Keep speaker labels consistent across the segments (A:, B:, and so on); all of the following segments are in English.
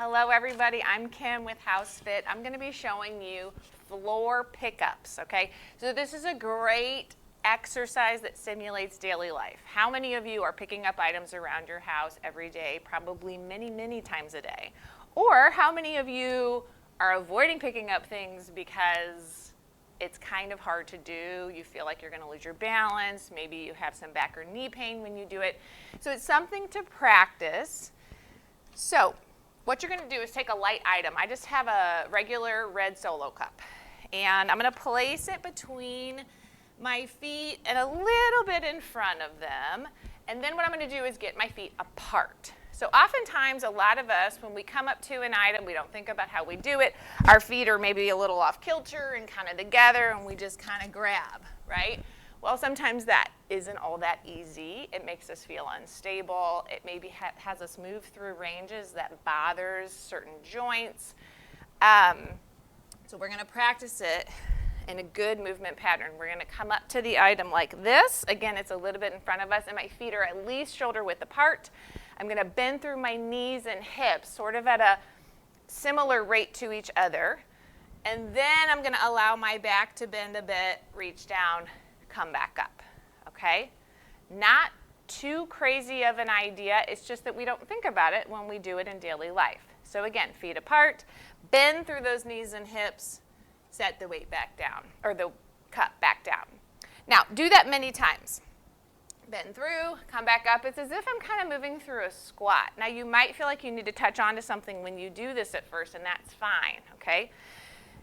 A: Hello everybody, I'm Kim with HouseFit. I'm going to be showing you floor pickups, okay? So this is a great exercise that simulates daily life. How many of you are picking up items around your house every day, probably many, many times a day? Or how many of you are avoiding picking up things because it's kind of hard to do, you feel like you're going to lose your balance, maybe you have some back or knee pain when you do it. So it's something to practice. So what you're going to do is take a light item. I just have a regular red Solo cup, and I'm going to place it between my feet and a little bit in front of them, and then what I'm going to do is get my feet apart. So oftentimes, a lot of us, when we come up to an item, we don't think about how we do it. Our feet are maybe a little off kilter and kind of together, and we just kind of grab, right? Well, sometimes that isn't all that easy. It makes us feel unstable. It maybe has us move through ranges that bothers certain joints. So we're going to practice it in a good movement pattern. We're going to come up to the item like this. Again, it's a little bit in front of us, and my feet are at least shoulder width apart. I'm going to bend through my knees and hips, sort of at a similar rate to each other. And then I'm going to allow my back to bend a bit, reach down, come back up, okay? Not too crazy of an idea. It's just that we don't think about it when we do it in daily life. So again, feet apart, bend through those knees and hips, set the weight back down, or the cup back down. Now, do that many times. Bend through, come back up. It's as if I'm kind of moving through a squat. Now, you might feel like you need to touch onto something when you do this at first, and that's fine, okay?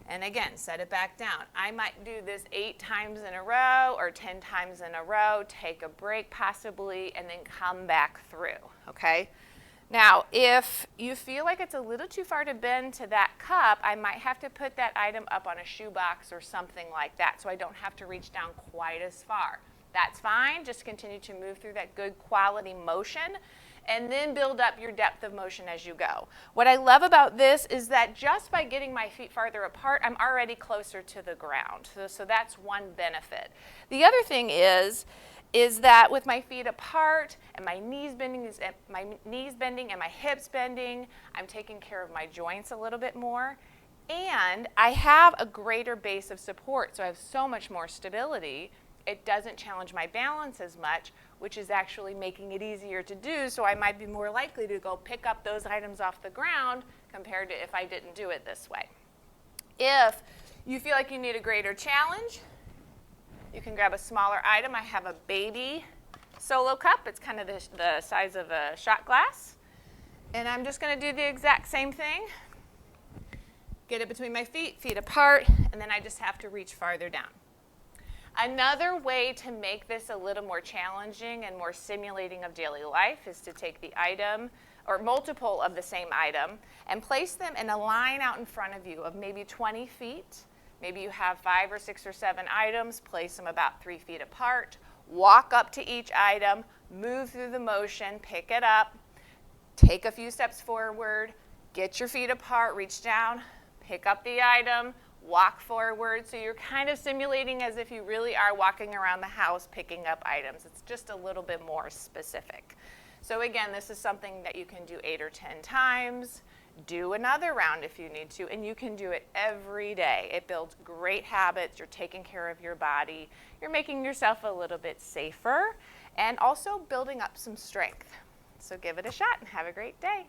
A: And again, set it back down. I might do this 8 times in a row or 10 times in a row, take a break possibly, and then come back through, okay? Now, if you feel like it's a little too far to bend to that cup, I might have to put that item up on a shoebox or something like that so I don't have to reach down quite as far. That's fine. Just continue to move through that good quality motion and then build up your depth of motion as you go. What I love about this is that just by getting my feet farther apart, I'm already closer to the ground. So that's one benefit. The other thing is that with my feet apart and my knees bending and my hips bending, I'm taking care of my joints a little bit more. And I have a greater base of support, so I have so much more stability. It doesn't challenge my balance as much, which is actually making it easier to do, so I might be more likely to go pick up those items off the ground compared to if I didn't do it this way. If you feel like you need a greater challenge, you can grab a smaller item. I have a baby Solo cup. It's kind of the size of a shot glass. And I'm just going to do the exact same thing. Get it between my feet, feet apart, and then I just have to reach farther down. Another way to make this a little more challenging and more simulating of daily life is to take the item or multiple of the same item and place them in a line out in front of you of maybe 20 feet. Maybe you have 5 or 6 or 7 items, place them about 3 feet apart, walk up to each item, move through the motion, pick it up, take a few steps forward, get your feet apart, reach down, pick up the item, walk forward. So you're kind of simulating as if you really are walking around the house picking up items. It's just a little bit more specific. So again, this is something that you can do 8 or 10 times. Do another round if you need to, and you can do it every day. It builds great habits. You're taking care of your body. You're making yourself a little bit safer and also building up some strength. So give it a shot and have a great day.